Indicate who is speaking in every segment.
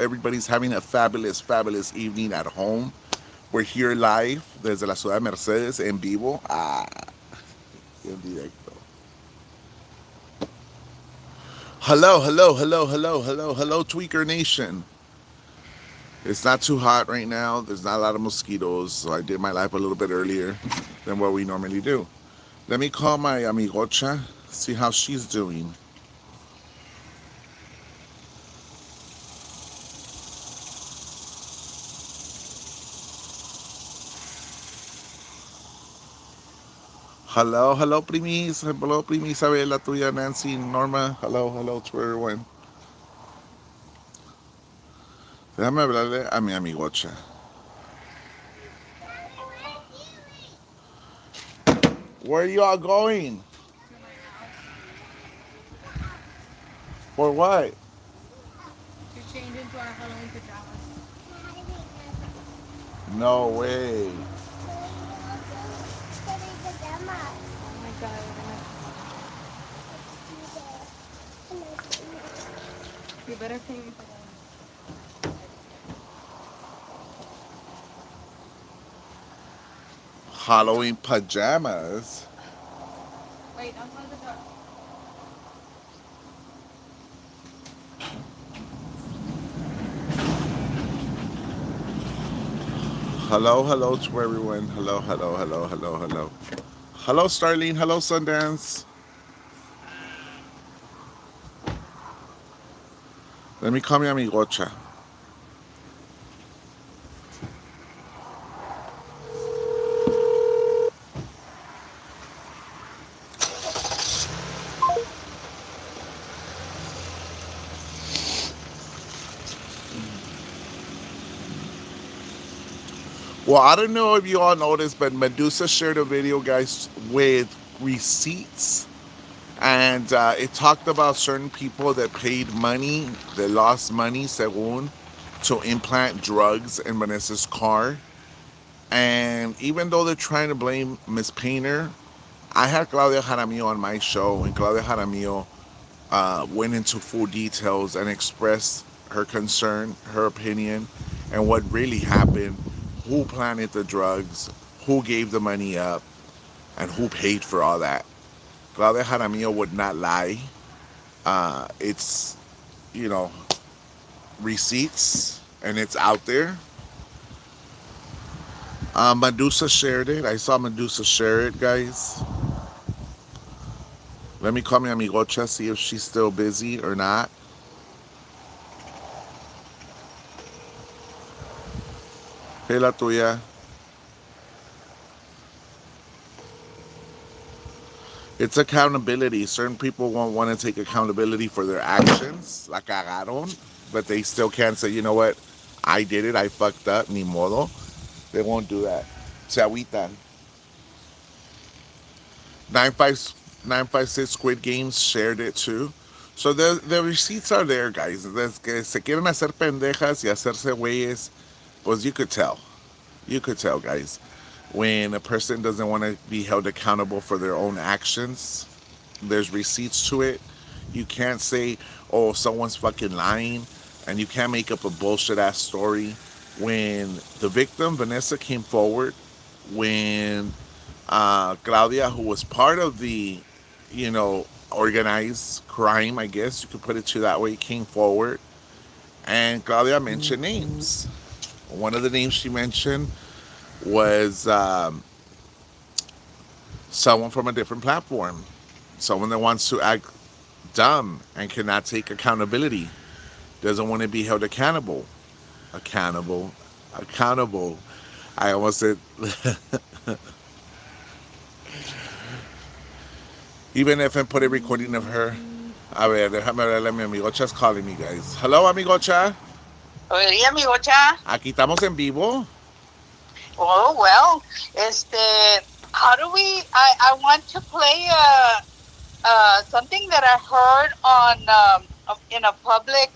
Speaker 1: everybody's having a fabulous, fabulous evening at home. We're here live desde la ciudad de Mercedes en vivo. En directo. Hello, hello, hello, hello, hello, hello, Tweaker Nation. It's not too hot right now. There's not a lot of mosquitoes, so I did my live a little bit earlier than what we normally do. Let me call my amigocha, see how she's doing. Hello, hello, primis. Hello, primis. La tuya, Nancy, Norma. Hello, hello to everyone. Déjame hablarle a mi amigocha. Where are you all going?
Speaker 2: To my house
Speaker 1: For what?
Speaker 2: to change into our Halloween pajamas.
Speaker 1: No way.
Speaker 2: Oh my god, we're gonna. You better pay me for that.
Speaker 1: Halloween pajamas.
Speaker 2: Wait, don't close the door.
Speaker 1: Hello, hello to everyone. Hello, hello, hello, hello, hello. Hello, Starlene. Hello, Sundance. Let me call mi amigocha. Well, I don't know if you all noticed, but Medusa shared a video, guys, with receipts. And it talked about certain people that paid money, that lost money, según, to implant drugs in Vanessa's car. And even though they're trying to blame Miss Painter, I had Claudia Jaramillo on my show, and Claudia Jaramillo went into full details and expressed her concern, her opinion, and what really happened, who planted the drugs, who gave the money up, and who paid for all that. Claudia Jaramillo would not lie. It's, you know, receipts, and it's out there. Medusa shared it. I saw Medusa share it, guys. Let me call mi amigocha, see if she's still busy or not. Hey, la tuya. It's accountability. Certain people won't want to take accountability for their actions, la cagaron, but they still can't say, you know what, I did it, I fucked up, ni modo. They won't do that. Se agüitan. 956 Squid Games shared it too. So the receipts are there, guys. Desde que se quieren hacer pendejas y hacerse güeyes, pues you could tell. You could tell, guys. When a person doesn't want to be held accountable for their own actions, there's receipts to it. You can't say, oh, someone's fucking lying, and you can't make up a bullshit ass story. When the victim, Vanessa, came forward, when Claudia, who was part of the, organized crime, I guess you could put it to that way, came forward, and Claudia mentioned names. One of the names she mentioned was someone from a different platform, someone that wants to act dumb and cannot take accountability, doesn't want to be held accountable. Accountable. Accountable. I almost said, even if I put a recording of her. A ver, déjame hablarle a mi amigocha's calling me, guys. Hello, amigocha.
Speaker 3: Oye, amigocha.
Speaker 1: Aquí estamos en vivo.
Speaker 3: Oh, well, how do we, I want to play something that I heard in a public,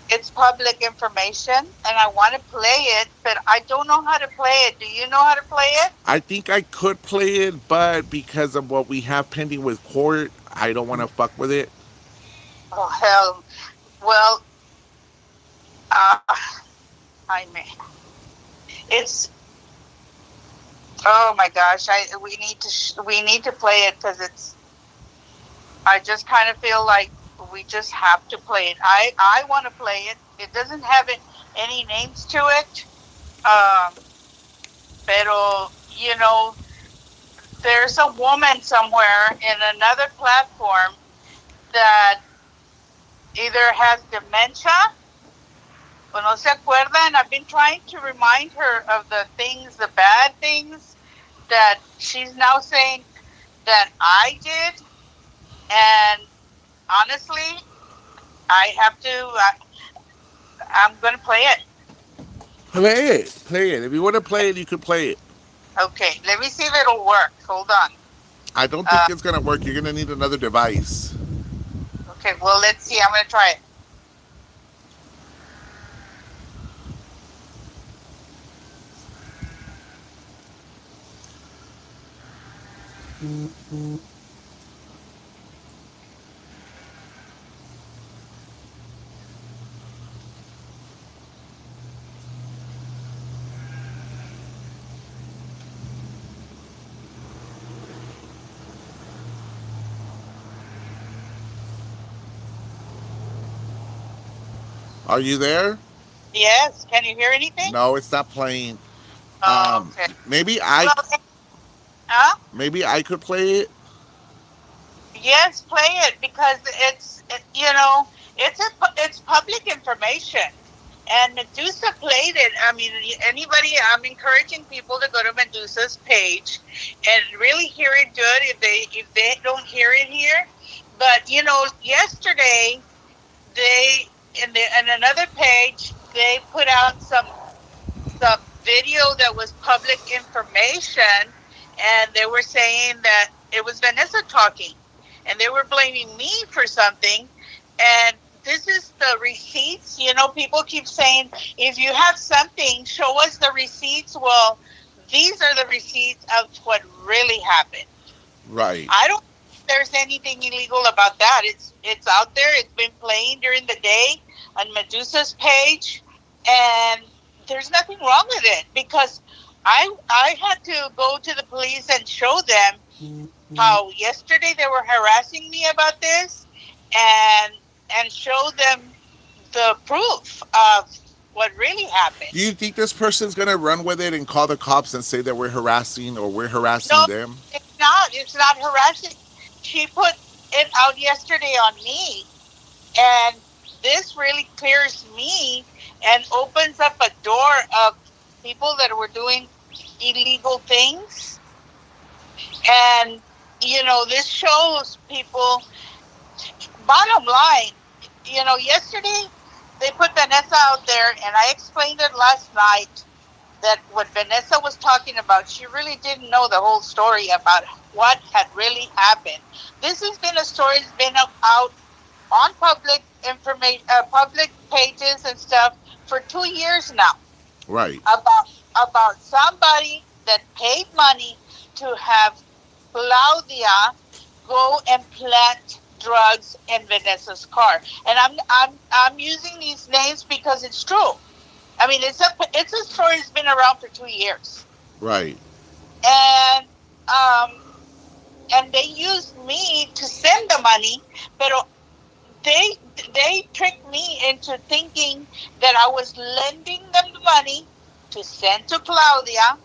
Speaker 3: it's public information, and I want to play it, but I don't know how to play it. Do you know how to play it?
Speaker 1: I think I could play it, but because of what we have pending with court, I don't want to fuck with it.
Speaker 3: Oh, hell. Well, I mean, it's oh my gosh. We need to play it because it's. I just kind of feel like we just have to play it. I want to play it. It doesn't have any names to it. Pero there's a woman somewhere in another platform that either has dementia o no se acuerda, and I've been trying to remind her of the things, the bad things that she's now saying that I did, and honestly, I have to. I'm going to play it.
Speaker 1: Play it. Play it. If you want to play it, you can play it.
Speaker 3: Okay, let me see if it'll work. Hold on.
Speaker 1: I don't think
Speaker 3: Uh,
Speaker 1: it's gonna work. You're gonna need another device.
Speaker 3: okay, well, let's see. I'm going to try it.
Speaker 1: Are you there?
Speaker 3: Yes, can you hear anything?
Speaker 1: No, it's not playing.
Speaker 3: Oh, okay.
Speaker 1: Maybe I
Speaker 3: Well, huh?
Speaker 1: maybe I could play it.
Speaker 3: Yes, play it because it's public information, and Medusa played it. I mean, anybody. I'm encouraging people to go to Medusa's page and really hear it good if they don't hear it here. But yesterday they in another page they put out some video that was public information, and they were saying that it was Vanessa talking, and they were blaming me for something. And this is the receipts. People keep saying, if you have something, show us the receipts. Well, these are the receipts of what really happened.
Speaker 1: Right.
Speaker 3: I don't think there's anything illegal about that. It's out there. It's been playing during the day on Medusa's page, and there's nothing wrong with it because I had to go to the police and show them how yesterday they were harassing me about this, and show them the proof of what really happened.
Speaker 1: Do you think this person's gonna run with it and call the cops and say that we're harassing or we're harassing
Speaker 3: No,
Speaker 1: them?
Speaker 3: it's not. It's not harassing. She put it out yesterday on me, and this really clears me and opens up a door of people that were doing illegal things. And this shows people. Bottom line, yesterday they put Vanessa out there, and I explained it last night that what Vanessa was talking about, she really didn't know the whole story about what had really happened. This has been a story that's been out on public information, public pages and stuff for 2 years now
Speaker 1: Right.
Speaker 3: about somebody that paid money to have Claudia go and plant drugs in Vanessa's car. And I'm using these names because it's true. I mean, it's a story that's been around for 2 years,
Speaker 1: Right.
Speaker 3: and and they used me to send the money, but they tricked me into thinking that I was lending them the money to send to Claudia,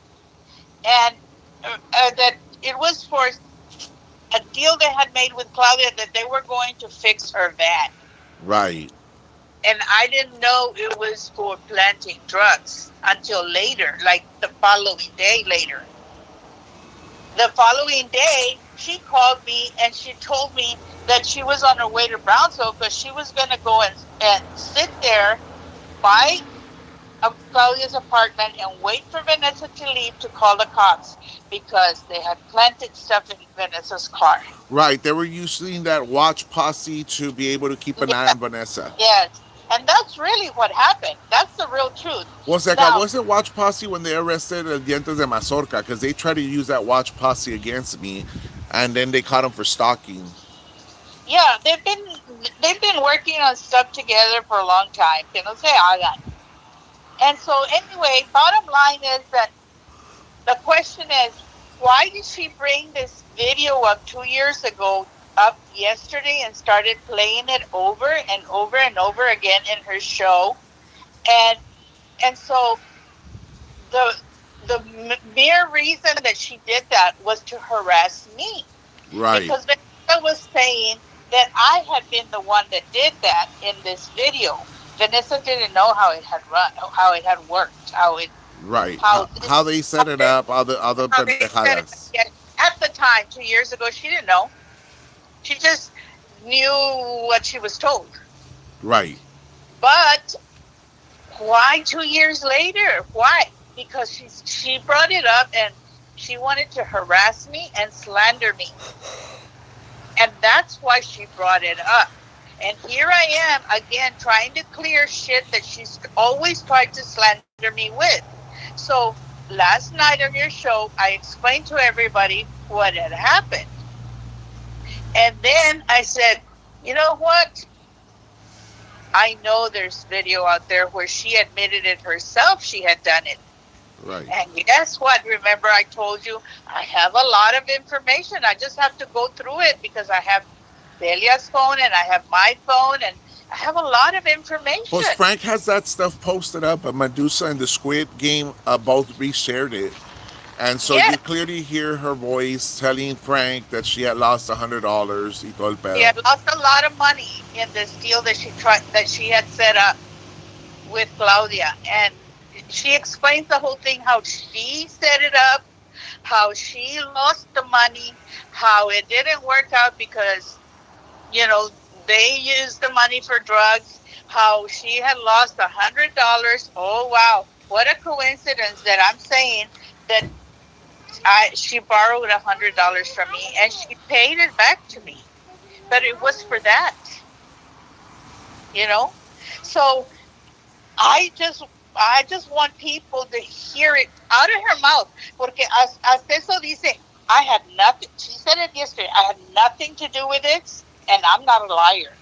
Speaker 3: and that it was for a deal they had made with Claudia that they were going to fix her van.
Speaker 1: Right.
Speaker 3: And I didn't know it was for planting drugs until later, like the following day later. The following day, she called me and she told me that she was on her way to Brownsville because she was going to go and sit there by Claudia's apartment and wait for Vanessa to leave to call the cops because they had planted stuff in Vanessa's car.
Speaker 1: Right. They were using that watch posse to be able to keep an eye
Speaker 3: Yeah,
Speaker 1: on Vanessa.
Speaker 3: yes. And that's really what happened. That's the real truth.
Speaker 1: Was like I
Speaker 3: Now,
Speaker 1: wasn't watch posse when they arrested El Dientes de Mazorca because they tried to use that watch posse against me, and then they caught him for stalking.
Speaker 3: yeah, they've been working on stuff together for a long time. Que no se hagan. And so, anyway, bottom line is that the question is, why did she bring this video of 2 years ago up yesterday and started playing it over and over and over again in her show? And and so the mere reason that she did that was to harass me,
Speaker 1: Right.
Speaker 3: because Vanessa was saying that I had been the one that did that in this video. Vanessa didn't know how it had run, how it had worked,
Speaker 1: Right.
Speaker 3: how
Speaker 1: How
Speaker 3: this
Speaker 1: they set
Speaker 3: how
Speaker 1: it
Speaker 3: they
Speaker 1: up, other
Speaker 3: how they said it.
Speaker 1: pendejadas.
Speaker 3: Yet at the time, 2 years ago, she didn't know. She just knew what she was told.
Speaker 1: Right.
Speaker 3: But why 2 years later? Why? Because she brought it up and she wanted to harass me and slander me. And that's why she brought it up. And here I am again trying to clear shit that she's always tried to slander me with. So last night on your show, I explained to everybody what had happened. And then I said, you know what? I know there's video out there where she admitted it herself she had done it.
Speaker 1: Right.
Speaker 3: And guess what? Remember, I told you I have a lot of information. I just have to go through it because I have Delia's phone and I have my phone and I have a lot of
Speaker 1: Plus,
Speaker 3: information.
Speaker 1: Frank has that stuff posted up, but Medusa and the Squid Game both reshared it. And so you
Speaker 3: Yes,
Speaker 1: clearly hear her voice telling Frank that she had lost $100 y todo el
Speaker 3: she
Speaker 1: pedo.
Speaker 3: had lost a lot of money in this deal that she had set up with Claudia, and she explains the whole thing, how she set it up, how she lost the money, how it didn't work out because you know they used the money for drugs, how she had lost $100. Oh wow, what a coincidence that I'm saying that she borrowed $100 from me and she paid it back to me, but it was for that, you know. So I just I just want people to hear it out of her mouth. Porque hasta eso dice, I had nothing. She said it yesterday. I had nothing to do with it, and I'm not a liar.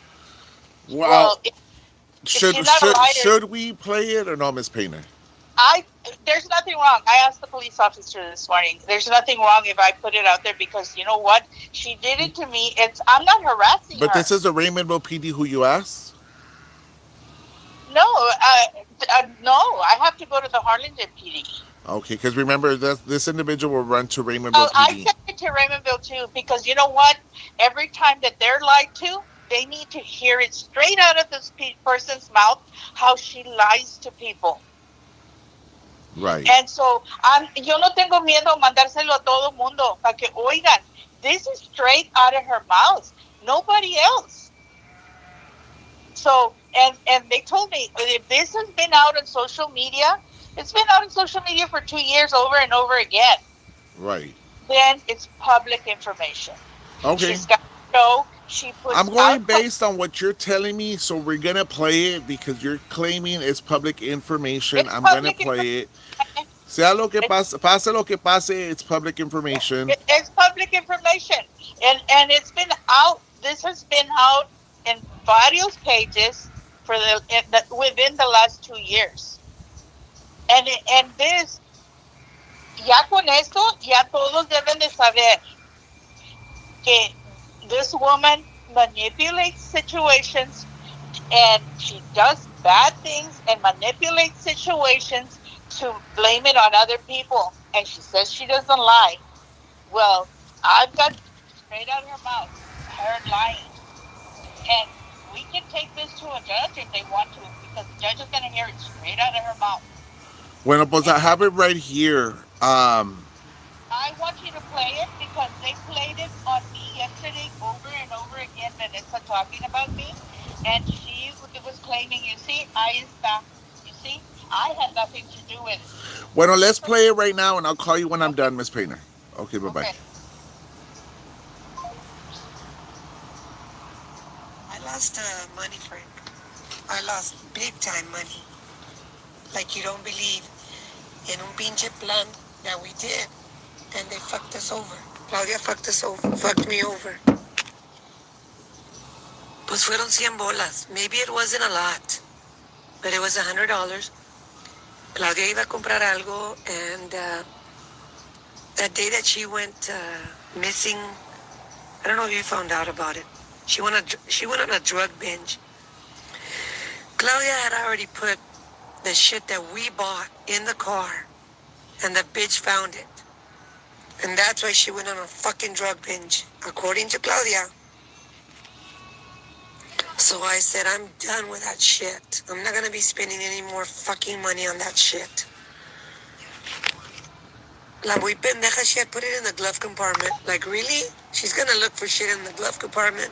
Speaker 1: Well,
Speaker 3: Well, if she's not a liar,
Speaker 1: should we play it or no, Miss Painter?
Speaker 3: I there's nothing wrong. I asked the police officer this morning. There's nothing wrong if I put it out there because you know what? She did it to me. I'm not harassing
Speaker 1: But
Speaker 3: her.
Speaker 1: this is the Raymondville PD who you asked?
Speaker 3: No, no. I have to go to the Harlingen PD.
Speaker 1: Okay, because remember, this individual will run to
Speaker 3: Oh,
Speaker 1: Raymondville
Speaker 3: I
Speaker 1: PD.
Speaker 3: sent it to Raymondville too because you know what? Every time that they're lied to, they need to hear it straight out of this person's mouth how she lies to people.
Speaker 1: Right.
Speaker 3: And so, yo no tengo miedo a mandárselo a todo mundo para que oigan. This is straight out of her mouth. Nobody else. So, and they told me if this has been out on social media, it's been out on social media for 2 years over and over again.
Speaker 1: Right.
Speaker 3: Then it's public information.
Speaker 1: Okay.
Speaker 3: She's got a show. She
Speaker 1: I'm
Speaker 3: puts out.
Speaker 1: going based on what you're telling me, so we're gonna play it because you're claiming it's public information.
Speaker 3: It's
Speaker 1: I'm gonna
Speaker 3: public information.
Speaker 1: play it. Sea lo que pase, pase lo que pase, it's public information.
Speaker 3: It's public information, and it's been out. This has been out in various pages for within the last 2 years, and this ya con esto ya todos deben de saber que this woman manipulates situations and she does bad things and manipulates situations to blame it on other people. And she says she doesn't lie. Well, I've got straight out of her mouth her lying. And we can take this to a judge if they want to because the judge is going to hear it straight out of her mouth.
Speaker 1: Bueno, pues
Speaker 3: And
Speaker 1: I have it right here.
Speaker 3: I want you to play it because they played it on me yesterday over and over again. Vanessa talking about me, and she was claiming, "You see, ahí está. You see, I had nothing to do with it."
Speaker 1: Bueno, let's play it right now, and I'll call you when I'm
Speaker 3: Okay,
Speaker 1: done, Miss Painter. Okay, bye bye.
Speaker 3: okay.
Speaker 4: I lost money, Frank. I lost big time money. Like you don't believe in un pinche plan that we did. And they fucked us over. Claudia fucked us over. Fucked me over. Pues fueron 100 bolas. Maybe it wasn't a lot. But it was $100. Claudia iba a comprar algo, and that day that she went missing, I don't know if you found out about it. She went on a drug binge. Claudia had already put the shit that we bought in the car, and the bitch found it. And that's why she went on a fucking drug binge, according to Claudia. So I said, I'm done with that shit. I'm not gonna be spending any more fucking money on that shit. La muy pendeja, she had put it in the glove compartment. Like, really? She's gonna look for shit in the glove compartment?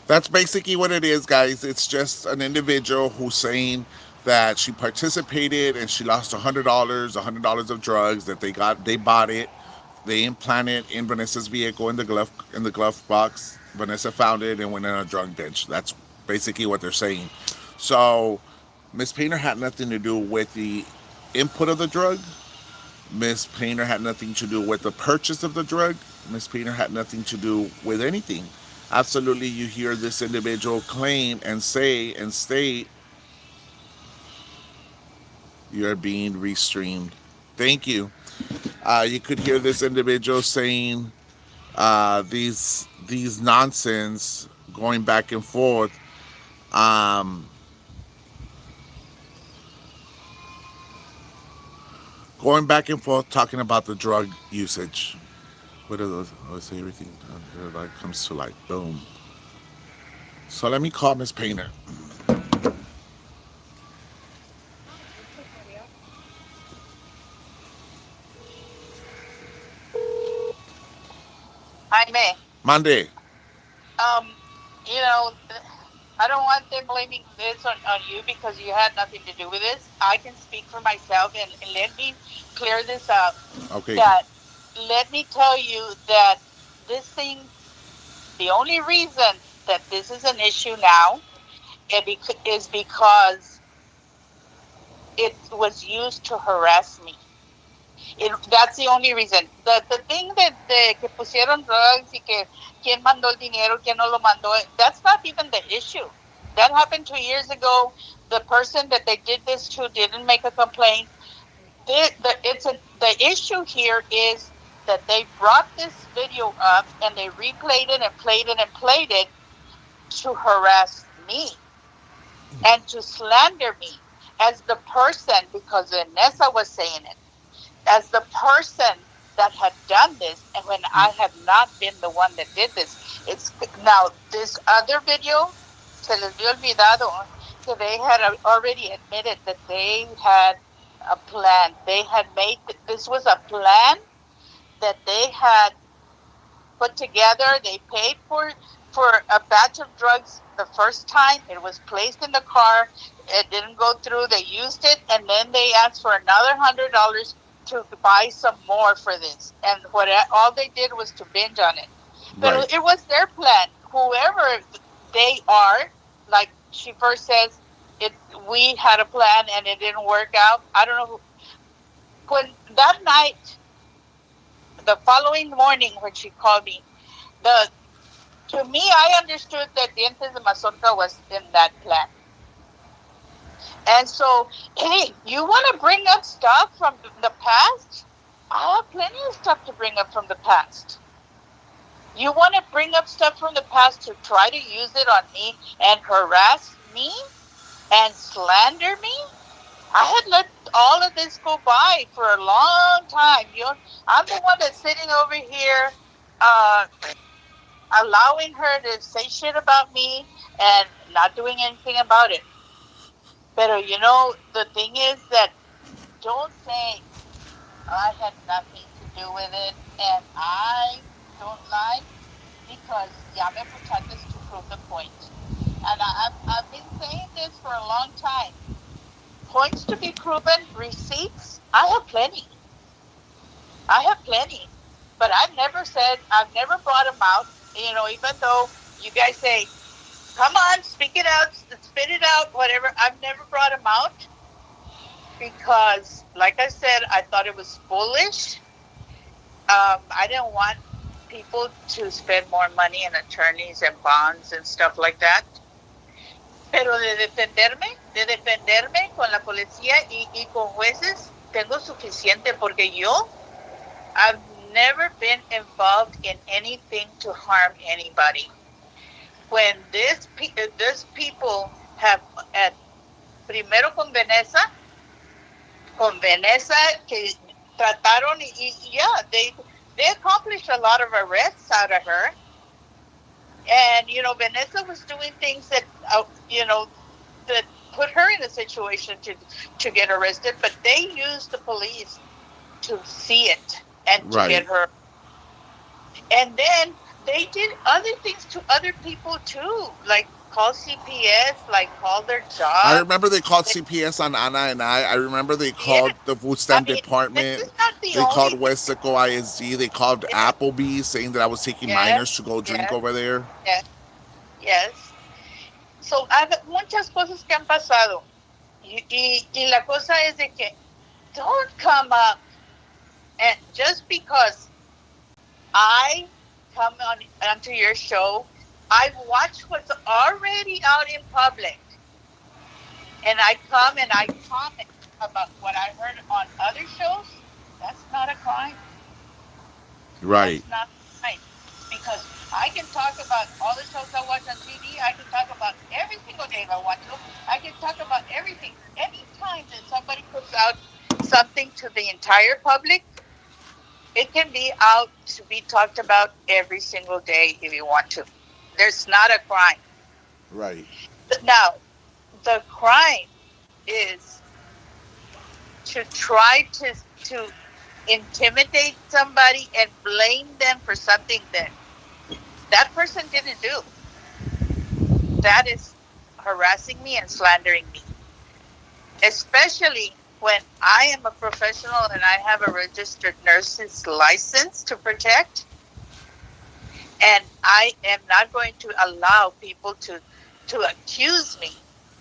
Speaker 1: That's basically what it is, guys. It's just an individual who's saying that she participated and she lost $100 of drugs that they bought it, they implanted in Vanessa's vehicle in the glove box. Vanessa found it and went on a drug binge. That's basically what they're saying. So Miss Painter had nothing to do with the input of the drug. Miss Painter had nothing to do with the purchase of the drug. Miss Painter had nothing to do with anything. Absolutely, you hear this individual claim and say and state you're being restreamed. Thank you. You could hear this individual saying these nonsense going back and forth. Um, Going back and forth talking about the drug usage. What are those? I say everything down here that comes to light. Boom. So let me call Miss Painter.
Speaker 3: Jaime,
Speaker 1: Monday.
Speaker 3: um, you know, I don't want them blaming this on you because you had nothing to do with this. I can speak for myself, and let me clear this up.
Speaker 1: Okay.
Speaker 3: That let me tell you that this thing, the only reason that this is an issue now is because it was used to harass me. That's the only reason. The thing that que pusieron drugs y que quién mandó el dinero, quién no lo mandó, that's not even the issue. That happened 2 years ago. The person that they did this to didn't make a complaint. The issue here is that they brought this video up and they replayed it and played it and played it to harass me and to slander me as the person, because Vanessa was saying it, as the person that had done this, and when I have not been the one that did this. It's now this other video, se les había olvidado, so they had already admitted that they had a plan. They had made, this was a plan that they had put together. They paid for a batch of drugs the first time. It was placed in the car. It didn't go through. They used it, and then they asked for another $100 to buy some more for this. And what all they did was to binge on it.
Speaker 1: Right.
Speaker 3: But it was their plan. Whoever they are, like she first says, it we had a plan and it didn't work out. I don't know who, when that night, the following morning when she called me, the to me I understood that Dientes de Mazorca was in that plan. And so, hey, you want to bring up stuff from the past? I have plenty of stuff to bring up from the past. You want to bring up stuff from the past to try to use it on me and harass me and slander me? I had let all of this go by for a long time. I'm the one that's sitting over here, uh, allowing her to say shit about me and not doing anything about it. But the thing is that don't say I had nothing to do with it and I don't lie, because ya me puchates to prove the point. And I've been saying this for a long time. Points to be proven, receipts, I have plenty. I have plenty. But I've never brought them out, even though you guys say, come on, speak it out, spit it out, whatever. I've never brought them out because, like I said, I thought it was foolish. I didn't want people to spend more money in attorneys and bonds and stuff like that. Pero de defenderme con la policía y con jueces, tengo suficiente porque yo, I've never been involved in anything to harm anybody. When this people have, at, primero con Vanessa, que trataron yeah, they accomplished a lot of arrests out of her. And, Vanessa was doing things that, that put her in a situation to get arrested, but they used the police to see it and to get
Speaker 1: Right.
Speaker 3: her. And then they did other things to other people too, like call CPS, like call their
Speaker 1: I
Speaker 3: job.
Speaker 1: remember they called CPS on Anna and I. I remember they
Speaker 3: Yeah,
Speaker 1: called the food
Speaker 3: I
Speaker 1: stamp
Speaker 3: mean, this
Speaker 1: department.
Speaker 3: is not the
Speaker 1: They called
Speaker 3: only thing.
Speaker 1: Westico ISD. They called
Speaker 3: Yes,
Speaker 1: Applebee's saying that I was taking
Speaker 3: yes,
Speaker 1: minors to go drink
Speaker 3: yes,
Speaker 1: over there.
Speaker 3: yes, yes. So, muchas cosas que han pasado. Y la cosa es de que don't come up and just because I come onto your show, I've watched what's already out in public, and I come and I comment about what I heard on other shows. That's not a crime.
Speaker 1: Right.
Speaker 3: That's not a crime because I can talk about all the shows I watch on TV. I can talk about every single day if I want to. I can talk about everything. Anytime that somebody puts out something to the entire public, it can be out to be talked about every single day if you want to. There's not a crime.
Speaker 1: Right.
Speaker 3: Now, the crime is to try to intimidate somebody and blame them for something that that person didn't do. That is harassing me and slandering me, especially when I am a professional and I have a registered nurse's license to protect. And I am not going to allow people to accuse me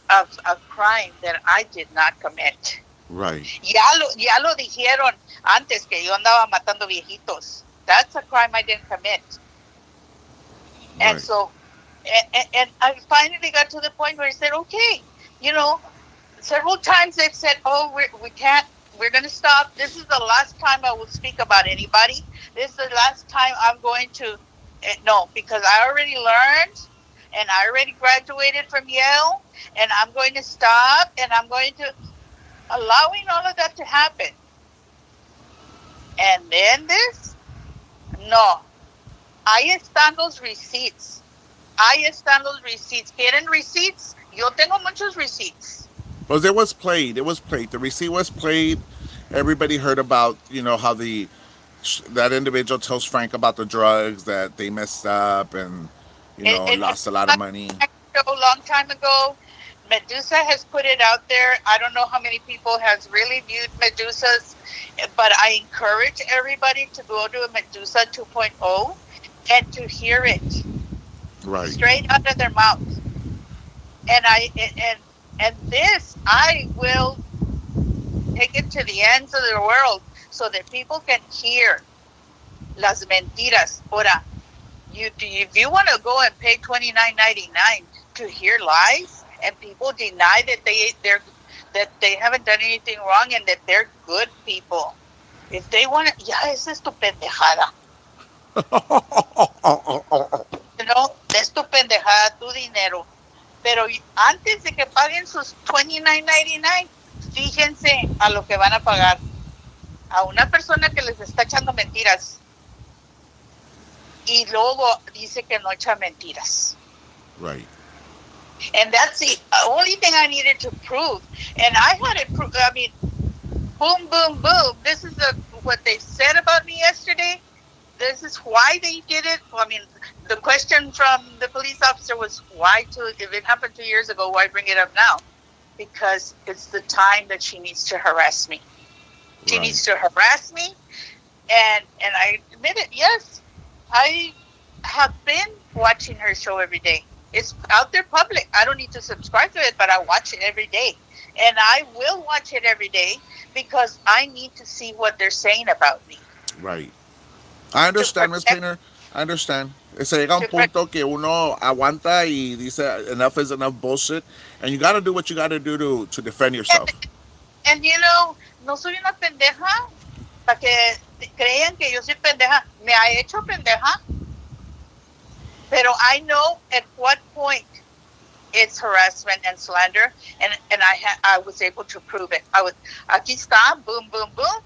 Speaker 3: of a crime that I did not commit.
Speaker 1: Right.
Speaker 3: Ya lo dijeron antes que yo andaba matando viejitos. That's a crime I didn't commit. And
Speaker 1: Right.
Speaker 3: so, and I finally got to the point where I said, okay, you know, several times they've said, oh, we can't, we're going to stop. This is the last time I will speak about anybody. This is the last time I'm going to, no, because I already learned and I already graduated from Yale and I'm going to stop and I'm going to, allowing all of that to happen. And then this, no, ahí están los receipts. Ahí están los receipts. ¿Quieren receipts? Yo tengo muchos receipts.
Speaker 1: Well, it was played. It was played. The receipt was played. Everybody heard about, how that individual tells Frank about the drugs that they messed up and,
Speaker 3: It
Speaker 1: lost a lot of money.
Speaker 3: a long time ago. Medusa has put it out there. I don't know how many people has really viewed Medusa's, but I encourage everybody to go to a Medusa 2.0 and to hear it
Speaker 1: Right.
Speaker 3: straight out of their mouth. And this I will take it to the ends of the world so that people can hear las mentiras. Ahora, if you want to go and pay $29.99 to hear lies and people deny that they haven't done anything wrong and that they're good people, if they want to, ya esa es tu pendejada. Es tu pendejada, tu dinero. Pero antes de que paguen sus $29.99, fíjense a lo que van a pagar. A una persona que les está echando mentiras. Y luego dice que no echa mentiras.
Speaker 1: Right.
Speaker 3: And that's the only thing I needed to prove. And I had it proved. I mean, boom, boom, boom. This is what they said about me yesterday. This is why they did it. I mean, the question from the police officer was if it happened 2 years ago, why bring it up now? Because it's the time that she needs to harass me. She needs to harass me. And I admit it, yes. I have been watching her show every day. It's out there public. I don't need to subscribe to it, but I watch it every day. And I will watch it every day because I need to see what they're saying about me.
Speaker 1: Right. I understand, Miss Painter. I understand. Se llega a un
Speaker 3: to correct.
Speaker 1: punto que uno aguanta y dice enough is enough bullshit, and you got to do what you got to do to defend
Speaker 3: And,
Speaker 1: yourself.
Speaker 3: and you know, no soy una pendeja para que crean que yo soy pendeja. Me ha hecho pendeja, pero I know at what point it's harassment and slander, and I was able to prove it. I was aquí está, boom, boom, boom.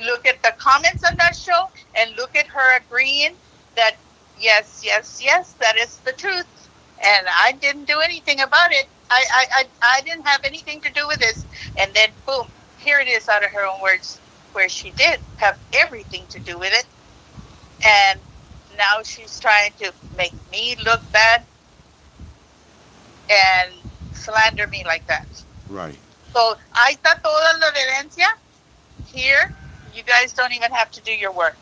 Speaker 3: Look at the comments on that show, and look at her agreeing that yes, yes, yes, that is the truth, and I didn't do anything about it. I didn't have anything to do with this, and then boom, here it is out of her own words, where she did have everything to do with it, and now she's trying to make me look bad and slander me like that.
Speaker 1: Right.
Speaker 3: So ahí está toda la evidencia. Here, you guys don't even have to do your work.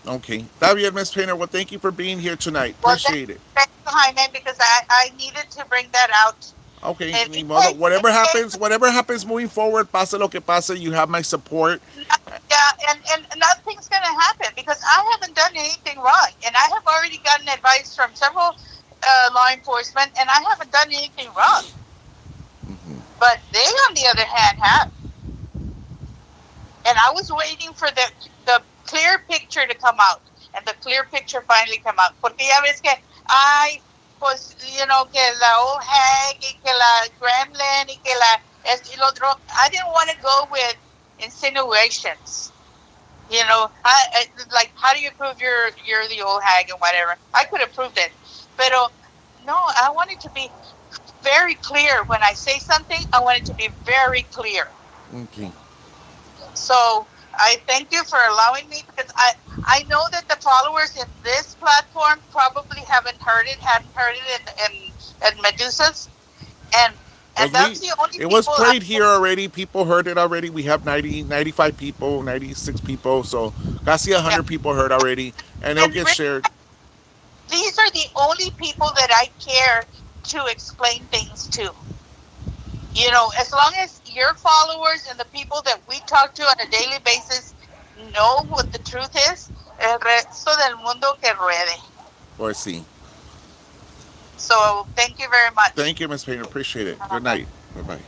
Speaker 1: Okay. Está bien, Miss Painter. Well, thank you for being here tonight.
Speaker 3: Well,
Speaker 1: Appreciate it.
Speaker 3: thanks, Jaime, because I needed to bring that out.
Speaker 1: Okay,
Speaker 3: If
Speaker 1: ni
Speaker 3: you
Speaker 1: modo.
Speaker 3: guys,
Speaker 1: Whatever happens moving forward, pase lo que pase, you have my support.
Speaker 3: yeah, and nothing's going to happen because I haven't done anything wrong. And I have already gotten advice from several law enforcement, and I haven't done anything wrong.
Speaker 1: Mhm.
Speaker 3: But they, on the other hand, have. And I was waiting for the clear picture to come out, and the clear picture finally come out. Porque ya ves que, ay, pues, you know, que la old hag, y que la gremlin, y que la esto y lo otro. I didn't want to go with insinuations. You know, like, how do you prove you're the old hag and whatever? I could have proved it, pero no, I want it to be very clear. When I say something, I want it to be very clear.
Speaker 1: Okay.
Speaker 3: So I thank you for allowing me because I know that the followers in this platform probably hadn't heard it in Medusa's, and
Speaker 1: Well,
Speaker 3: that's the only
Speaker 1: it was
Speaker 3: people I
Speaker 1: played here already. People heard it already. We have 90, 95 people, 96 people. So, casi
Speaker 3: yeah.
Speaker 1: 100 people heard already. And it'll
Speaker 3: And
Speaker 1: get shared.
Speaker 3: these are the only people that I care to explain things to. You know, as long as your followers and the people that we talk to on a daily basis know what the truth is, el resto del mundo que ruede.
Speaker 1: Or see.
Speaker 3: So thank you very much.
Speaker 1: Thank you, Miss Painter. Appreciate it. Good night. Bye bye.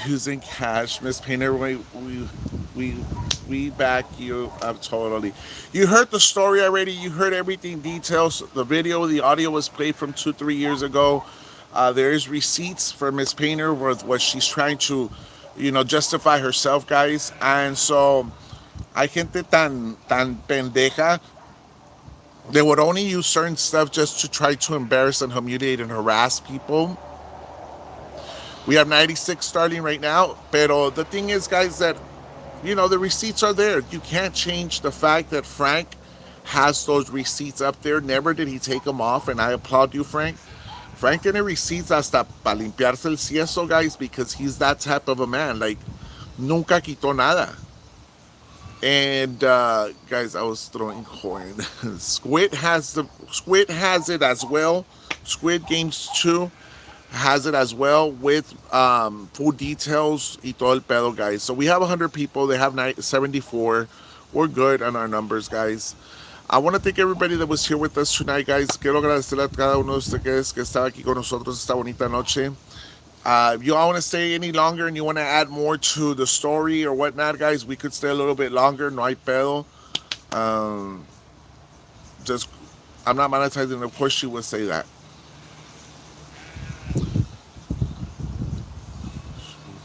Speaker 1: Using cash, Miss Painter. We we back you up totally. You heard the story already. You heard everything details. The video, the audio was played from 2 3 years ago. There is receipts for Miss Painter with what she's trying to, justify herself, guys. And so, hay gente tan pendeja. They would only use certain stuff just to try to embarrass and humiliate and harass people. We have 96 starting right now. Pero the thing is, guys, that, the receipts are there. You can't change the fact that Frank has those receipts up there. Never did he take them off, and I applaud you, Frank. Frank tiene receipts hasta para limpiarse el cieso, guys, because he's that type of a man. Like, nunca quitó nada. And guys, I was throwing corn. Squid has it as well. Squid Games 2 has it as well with full details y todo el pedo, guys. So we have 100 people. They have 74. We're good on our numbers, guys. I want to thank everybody that was here with us tonight, guys. Quiero agradecerle a cada uno de ustedes que estaba aquí con nosotros esta bonita noche. If you all want to stay any longer and you want to add more to the story or whatnot, guys, we could stay a little bit longer. No hay pedo. Um, just, I'm not monetizing. Of course, she would say that.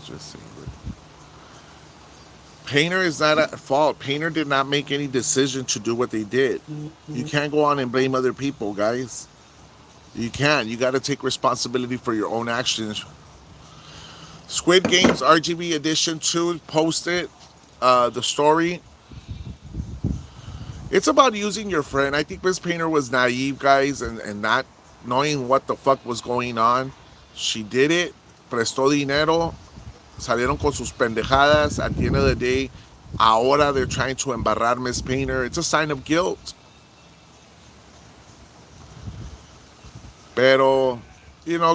Speaker 1: Just saying that. Painter is not at fault. Painter did not make any decision to do what they did. You can't go on and blame other people, guys. You can't. You got to take responsibility for your own actions. Squid Games RGB Edition 2 posted the story. It's about using your friend. I think Miss Painter was naive, guys, and not knowing what the fuck was going on. She did it, prestó dinero, salieron con sus pendejadas. At the end of the day, ahora they're trying to embarrar Miss Painter. It's a sign of guilt. Pero,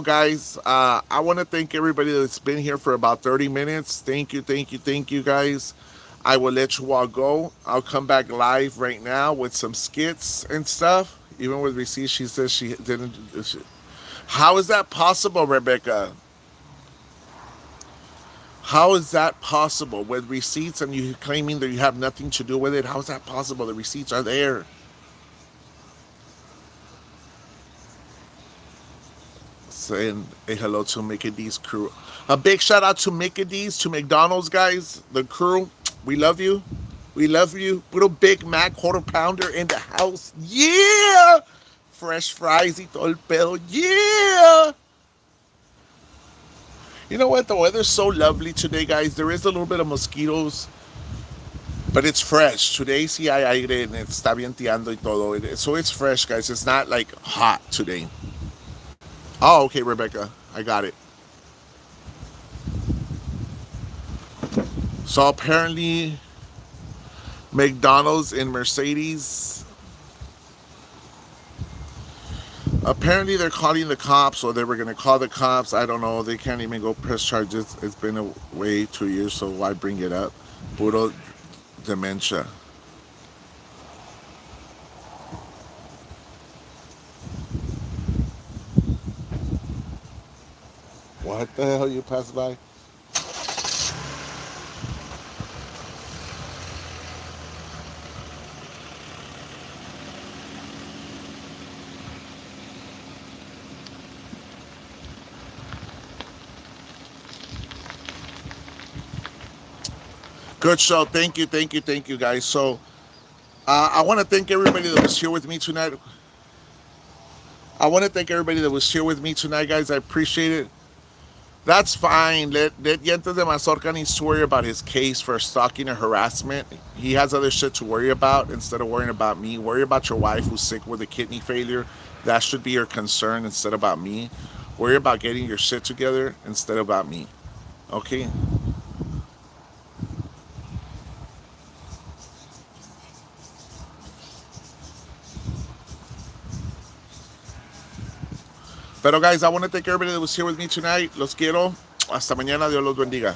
Speaker 1: guys, I want to thank everybody that's been here for about 30 minutes. Thank you, guys. I will let you all go. I'll come back live right now with some skits and stuff. Even with receipts, she says she didn't. How is that possible, Rebecca? How is that possible with receipts and you claiming that you have nothing to do with it? How is that possible? The receipts are there. Saying a hello to Mickey D's crew. A big shout out to Mickey D's, to McDonald's guys, the crew. We love you. We love you. Little Big Mac quarter pounder in the house. Yeah. Fresh fries y todo el pedo. Yeah. You know what? The weather's so lovely today, guys. There is a little bit of mosquitoes, but it's fresh. Today sí hay aire and está vienteando y todo. So it's fresh, guys. It's not like hot today. Oh, okay, Rebecca. I got it. So apparently, McDonald's and Mercedes, apparently they're calling the cops, or they were going to call the cops. I don't know. They can't even go press charges. It's been away 2 years, so why bring it up? Puro dementia. What the hell you passed by? Good show. Thank you, thank you, thank you, guys. So I want to thank everybody that was here with me tonight. I want to thank everybody that was here with me tonight, guys. I appreciate it. That's fine. Let Yentes de Mazorca needs to worry about his case for stalking and harassment. He has other shit to worry about instead of worrying about me. Worry about your wife who's sick with a kidney failure. That should be your concern instead about me. Worry about getting your shit together instead about me. Okay? Pero guys, I want to thank everybody that was here with me tonight. Los quiero. Hasta mañana. Dios los bendiga.